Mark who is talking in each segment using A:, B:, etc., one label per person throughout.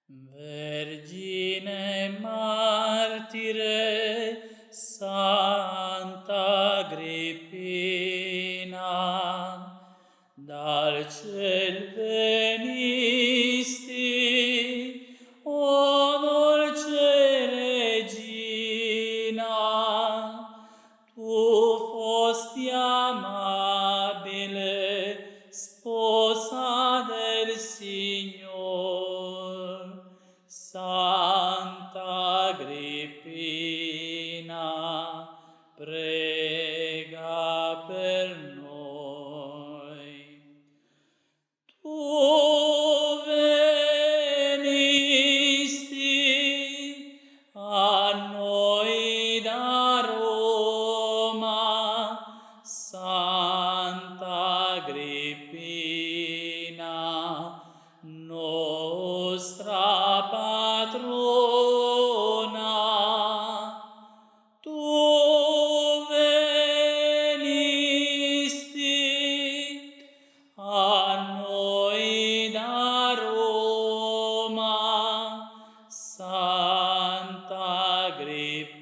A: Vergine martire, Santa Agrippina, dal ciel venisti, o dolce Regina, tu fosti amabile, sposa del Signor. Santa Agrippina, prega per noi. Tu venisti a noi da Roma, Santa Agrippina, nostra patrona. Tu venisti a noi da Roma, Santa Agrippina,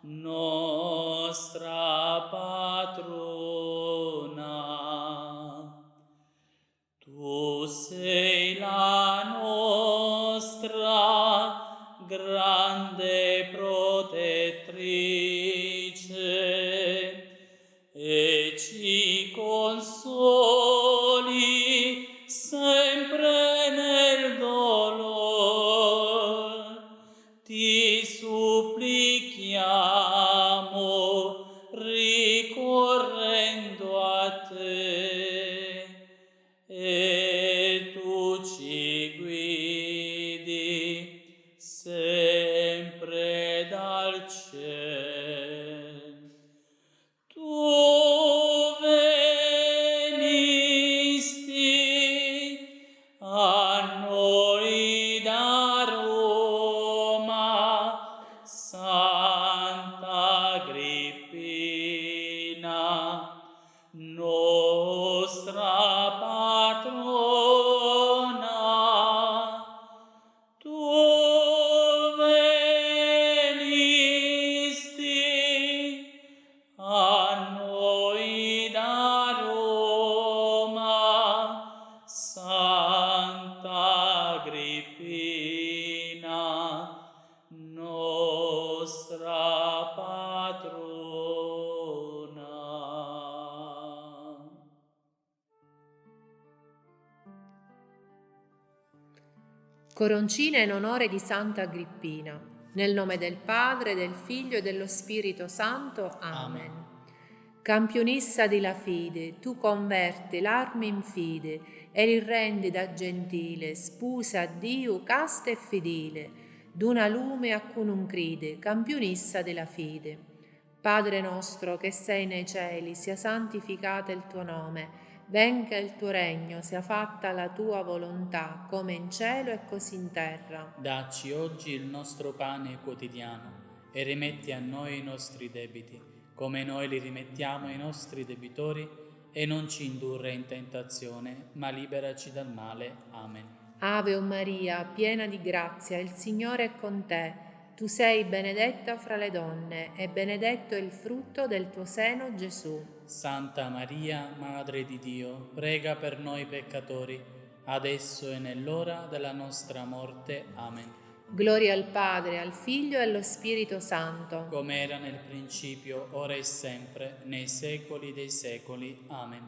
A: nostra patrona. Tu sei la nostra grande protettrice e ci consoli sempre nel dolor. Ti supplichiamo ricorrendo a te, e tu ci guidi sempre dal cielo. Tu venisti a noi da Roma, Santa Agrippina, nostra patrona. Tu venisti a noi da Roma, Santa Agrippina, nostra patrona.
B: Coroncina in onore di Santa Agrippina. Nel nome del Padre, del Figlio e dello Spirito Santo. Amen. Campionessa della fede, tu converti l'armi in fede e li rendi da gentile, sposa a Dio casta e fedele, d'una lume a cui non crede, campionessa della fede. Padre nostro che sei nei cieli, sia santificato il tuo nome, venga il tuo regno, sia fatta la tua volontà, come in cielo e così in terra.
A: Dacci oggi il nostro pane quotidiano e rimetti a noi i nostri debiti, come noi li rimettiamo ai nostri debitori, e non ci indurre in tentazione, ma liberaci dal male. Amen.
B: Ave o Maria, piena di grazia, il Signore è con te. Tu sei benedetta fra le donne, e benedetto è il frutto del tuo seno, Gesù.
A: Santa Maria, Madre di Dio, prega per noi peccatori, adesso e nell'ora della nostra morte. Amen.
B: Gloria al Padre, al Figlio e allo Spirito Santo.
A: Come era nel principio, ora e sempre, nei secoli dei secoli. Amen.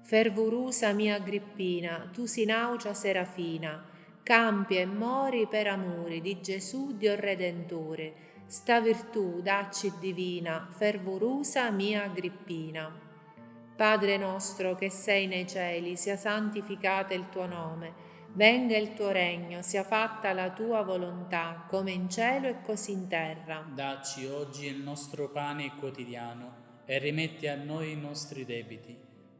B: Fervorusa mia Agrippina, tu si naucia serafina, campi e mori per amore di Gesù Dio Redentore. Sta virtù dacci divina, fervorusa mia Agrippina. Padre nostro che sei nei cieli, sia santificato il tuo nome, venga il tuo regno, sia fatta la tua volontà, come in cielo e così in terra.
A: Dacci oggi il nostro pane quotidiano e rimetti a noi i nostri debiti,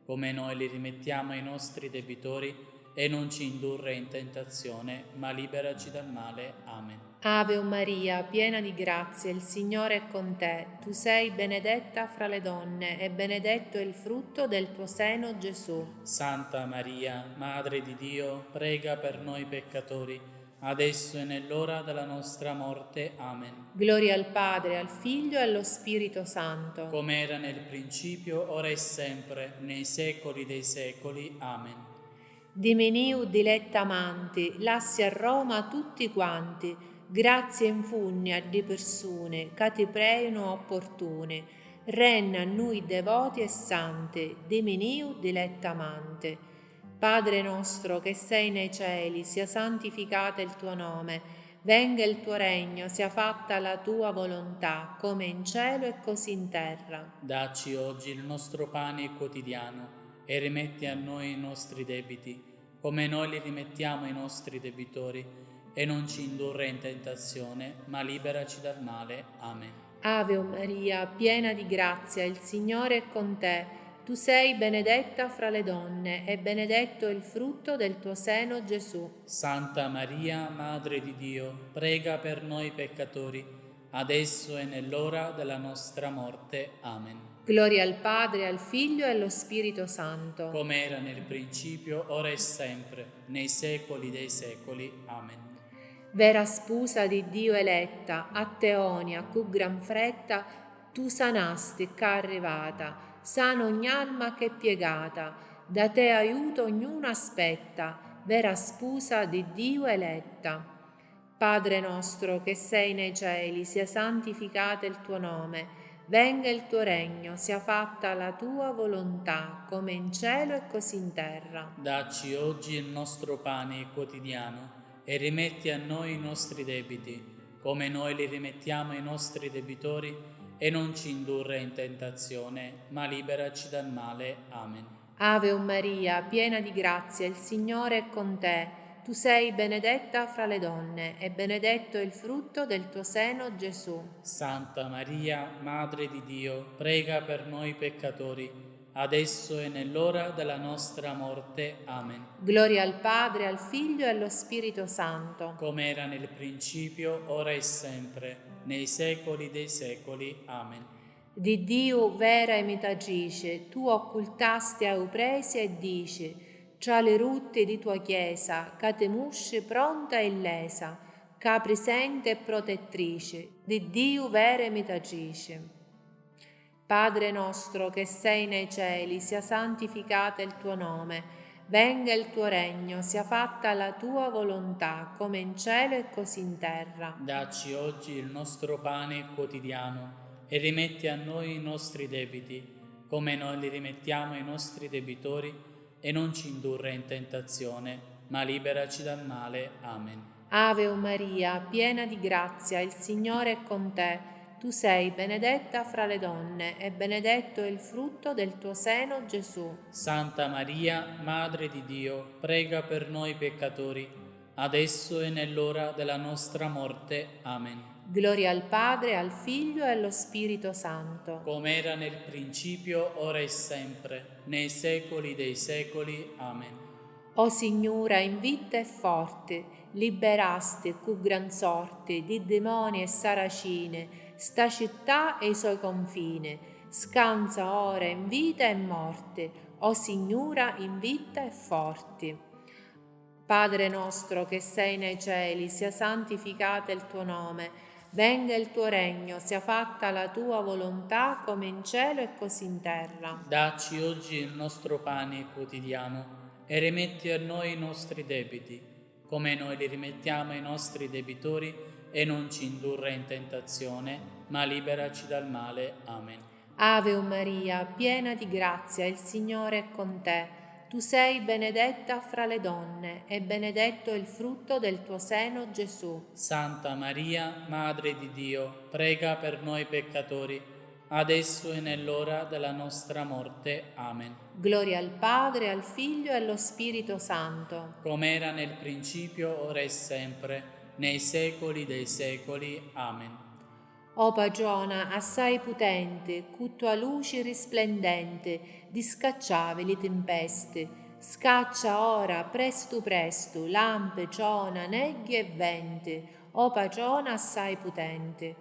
A: come noi li rimettiamo ai nostri debitori, e non ci indurre in tentazione, ma liberaci dal male. Amen.
B: Ave Maria, piena di grazia, il Signore è con te. Tu sei benedetta fra le donne e benedetto è il frutto del tuo seno, Gesù.
A: Santa Maria, Madre di Dio, prega per noi peccatori, adesso e nell'ora della nostra morte. Amen.
B: Gloria al Padre, al Figlio e allo Spirito Santo.
A: Come era nel principio, ora e sempre, nei secoli dei secoli. Amen.
B: Dimeniu diletta amanti, lassi a Roma tutti quanti, grazie infugna di persone, che ti pregano opportune, renna a noi devoti e santi, dimeniu diletta amante. Padre nostro che sei nei cieli, sia santificato il tuo nome, venga il tuo regno, sia fatta la tua volontà, come in cielo e così in terra.
A: Dacci oggi il nostro pane quotidiano e rimetti a noi i nostri debiti, come noi li rimettiamo ai nostri debitori, e non ci indurre in tentazione, ma liberaci dal male. Amen.
B: Ave Maria, piena di grazia, il Signore è con te. Tu sei benedetta fra le donne e benedetto il frutto del tuo seno, Gesù.
A: Santa Maria, Madre di Dio, prega per noi peccatori, adesso e nell'ora della nostra morte. Amen.
B: Gloria al Padre, al Figlio e allo Spirito Santo.
A: Come era nel principio, ora e sempre, nei secoli dei secoli. Amen.
B: Vera sposa di Dio eletta, a Teonia, cu gran fretta, tu sanasti che arrivata, sana ogni alma che è piegata, da te aiuto ognuno aspetta, vera sposa di Dio eletta. Padre nostro che sei nei cieli, sia santificato il tuo nome, venga il tuo regno, sia fatta la tua volontà, come in cielo e così in terra.
A: Dacci oggi il nostro pane quotidiano e rimetti a noi i nostri debiti, come noi li rimettiamo ai nostri debitori, e non ci indurre in tentazione, ma liberaci dal male. Amen.
B: Ave Maria, piena di grazia, il Signore è con te. Tu sei benedetta fra le donne e benedetto è il frutto del tuo seno, Gesù.
A: Santa Maria, Madre di Dio, prega per noi peccatori, adesso e nell'ora della nostra morte. Amen.
B: Gloria al Padre, al Figlio e allo Spirito Santo.
A: Come era nel principio, ora e sempre, nei secoli dei secoli. Amen.
B: Di Dio vera imitatrice, tu occultasti a upresi e dici, tra le rutte di tua chiesa, che temusci pronta e illesa, che presente e protettrice, di Dio vera imitatrice. Padre nostro che sei nei cieli, sia santificato il tuo nome, venga il tuo regno, sia fatta la tua volontà, come in cielo e così in terra.
A: Dacci oggi il nostro pane quotidiano e rimetti a noi i nostri debiti, come noi li rimettiamo ai nostri debitori, e non ci indurre in tentazione, ma liberaci dal male. Amen.
B: Ave Maria, piena di grazia, il Signore è con te. Tu sei benedetta fra le donne e benedetto è il frutto del tuo seno, Gesù.
A: Santa Maria, Madre di Dio, prega per noi peccatori, adesso e nell'ora della nostra morte. Amen.
B: Gloria al Padre, al Figlio e allo Spirito Santo.
A: Come era nel principio, ora e sempre, nei secoli dei secoli. Amen.
B: O Signora, invita e forte, liberasti cu gran sorte di demoni e saracine, sta città e i suoi confini, scansa ora in vita e morte, o Signora in vita e forti. Padre nostro che sei nei cieli, sia santificato il tuo nome, venga il tuo regno, sia fatta la tua volontà come in cielo e così in terra.
A: Dacci oggi il nostro pane quotidiano e rimetti a noi i nostri debiti, come noi li rimettiamo ai nostri debitori, e non ci indurre in tentazione, ma liberaci dal male. Amen.
B: Ave Maria, piena di grazia, il Signore è con te. Tu sei benedetta fra le donne e benedetto è il frutto del tuo seno, Gesù.
A: Santa Maria, Madre di Dio, prega per noi peccatori, adesso e nell'ora della nostra morte. Amen.
B: Gloria al Padre, al Figlio e allo Spirito Santo.
A: Come era nel principio, ora e sempre, nei secoli dei secoli. Amen.
B: O Pagiona, assai potente, cu tua luce risplendente, discacciavi le tempeste, Scaccia ora, prestu prestu, lampe, ciona, nebbie e venti, o paciona assai potente.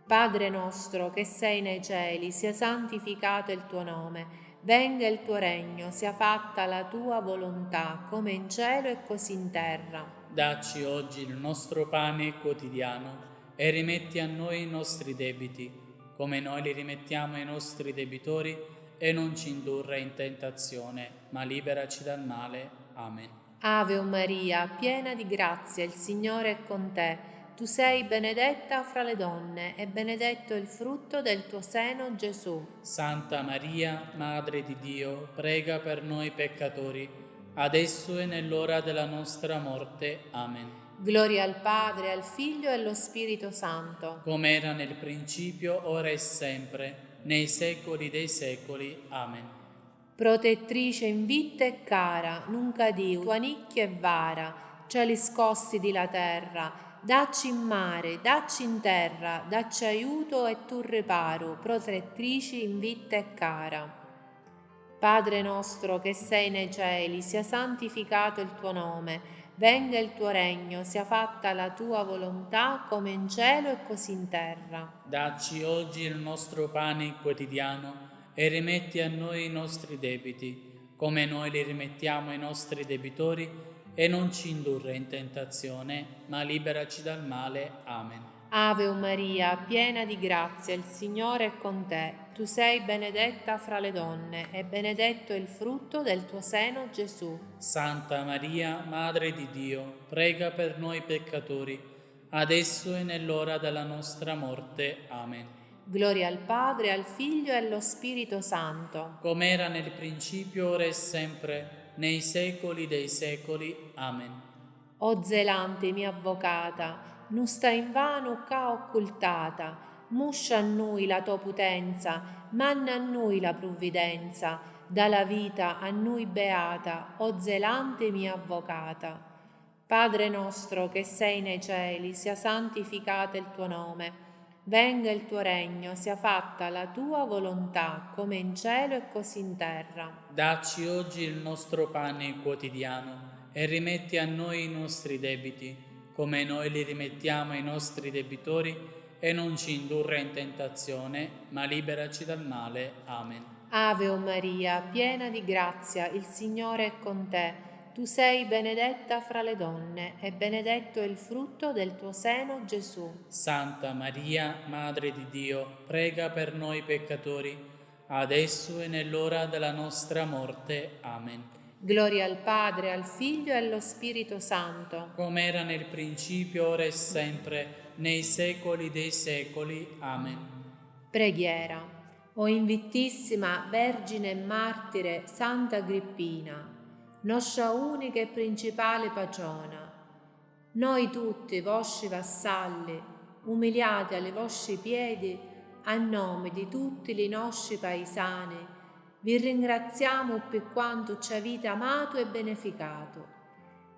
B: Padre nostro che sei nei cieli, sia santificato il tuo nome, venga il tuo regno, sia fatta la tua volontà, come in cielo e così in terra.
A: Dacci oggi il nostro pane quotidiano e rimetti a noi i nostri debiti, come noi li rimettiamo ai nostri debitori, e non ci indurre in tentazione, ma liberaci dal male. Amen.
B: Ave Maria, piena di grazia, il Signore è con te. Tu sei benedetta fra le donne e benedetto il frutto del tuo seno, Gesù.
A: Santa Maria, Madre di Dio, prega per noi peccatori, adesso e nell'ora della nostra morte. Amen.
B: Gloria al Padre, al Figlio e allo Spirito Santo.
A: Come era nel principio, ora e sempre, nei secoli dei secoli. Amen.
B: Protettrice invitta e cara, nunca Dio, tua nicchia e vara, cieli scossi di la terra, dacci in mare, dacci in terra, dacci aiuto e tu riparo, protettrice invitta e cara. Padre nostro che sei nei cieli, sia santificato il tuo nome, venga il tuo regno, sia fatta la tua volontà come in cielo e così in terra.
A: Dacci oggi il nostro pane quotidiano e rimetti a noi i nostri debiti, come noi li rimettiamo ai nostri debitori, e non ci indurre in tentazione, ma liberaci dal male. Amen.
B: Ave Maria, piena di grazia, il Signore è con te. Tu sei benedetta fra le donne e benedetto il frutto del tuo seno, Gesù.
A: Santa Maria, Madre di Dio, prega per noi peccatori, adesso e nell'ora della nostra morte. Amen.
B: Gloria al Padre, al Figlio e allo Spirito Santo.
A: Come era nel principio, ora e sempre, nei secoli dei secoli. Amen.
B: O zelante mia avvocata, non sta invano ca occultata, muscia a noi la tua potenza, manna a noi la provvidenza, dalla vita a noi beata, o zelante mia avvocata. Padre nostro che sei nei cieli, sia santificato il tuo nome, venga il tuo regno, sia fatta la tua volontà, come in cielo e così in terra.
A: Dacci oggi il nostro pane quotidiano e rimetti a noi i nostri debiti, come noi li rimettiamo ai nostri debitori, e non ci indurre in tentazione, ma liberaci dal male. Amen.
B: Ave Maria, piena di grazia, il Signore è con te. Tu sei benedetta fra le donne e benedetto è il frutto del tuo seno, Gesù.
A: Santa Maria, Madre di Dio, prega per noi peccatori, adesso e nell'ora della nostra morte. Amen.
B: Gloria al Padre, al Figlio e allo Spirito Santo.
A: Come era nel principio, ora e sempre, nei secoli dei secoli. Amen.
B: Preghiera. O invittissima Vergine e Martire Santa Agrippina, nostra unica e principale paciona, noi tutti, vostri vassalli, umiliati ai vostri piedi, a nome di tutti i nostri paesani, vi ringraziamo per quanto ci avete amato e beneficato.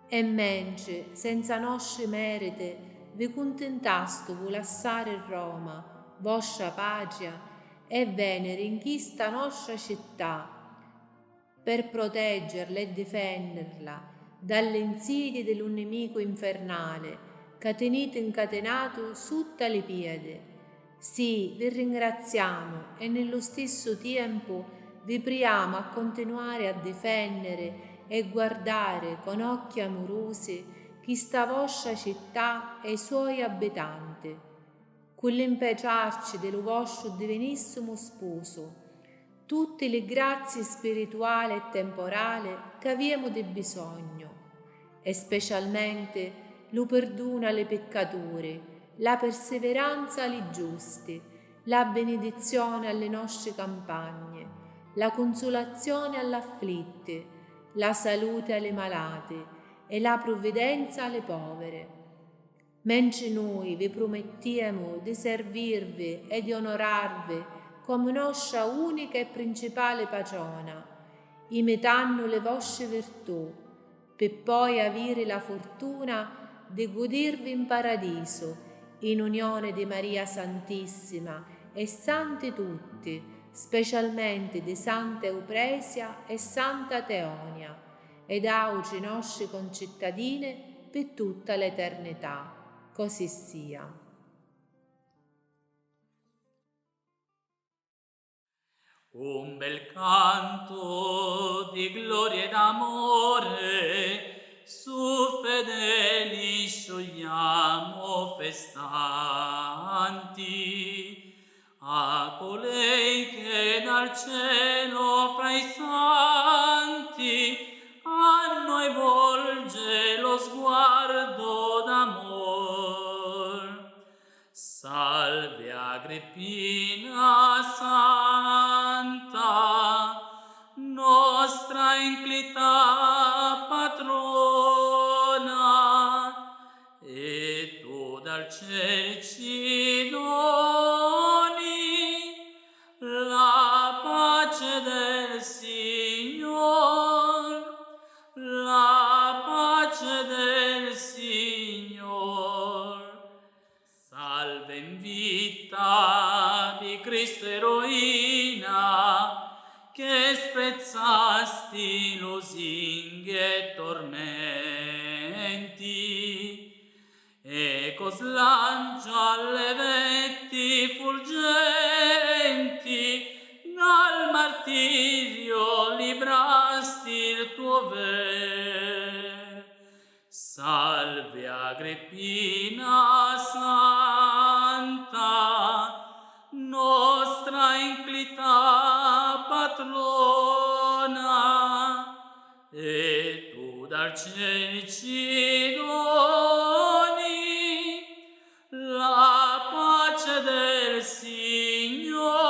B: E mentre, senza nostri meriti, vi contentaste di lasciare Roma, vostra patria, e venere in questa nostra città, per proteggerla e difenderla dalle insidie del nemico infernale, che tenete incatenato sotto le piedi. Sì, vi ringraziamo e nello stesso tempo vi preghiamo a continuare a difendere e guardare con occhi amorosi questa vostra città e i suoi abitanti, con l'impeciarci del vostro divinissimo sposo, tutte le grazie spirituali e temporali che abbiamo di bisogno, e specialmente lo perdono alle peccatori, la perseveranza alle giusti, la benedizione alle nostre campagne, la consolazione agli afflitti, la salute alle malate e la provvidenza alle povere. Mentre noi vi promettiamo di servirvi e di onorarvi come nostra unica e principale patrona, imitando le vostre virtù, per poi avere la fortuna di godervi in paradiso, in unione di Maria Santissima e santi tutti, specialmente di Santa Eupresia e Santa Teonia, ed augi nostri concittadini per tutta l'eternità. Così sia.
A: Un bel canto di gloria ed amore su fedeli sciogliamo festanti, a colei che dal cielo fra i santi a noi volge lo sguardo d'amor. Salve Agrippina santa, nostra inclita patrona, e tu dal cielo ci doni la pace del Signor, la pace del Signor. Salve in vita di Cristo eroina, che spezzasti lusinghe e tormenti, e coslancia alle veti fulgenti, dal martirio librasti il tuo ver. Salve Agrippina santa, nostra inclita patrona, e tu dal cielo ci doni la pace del Signore,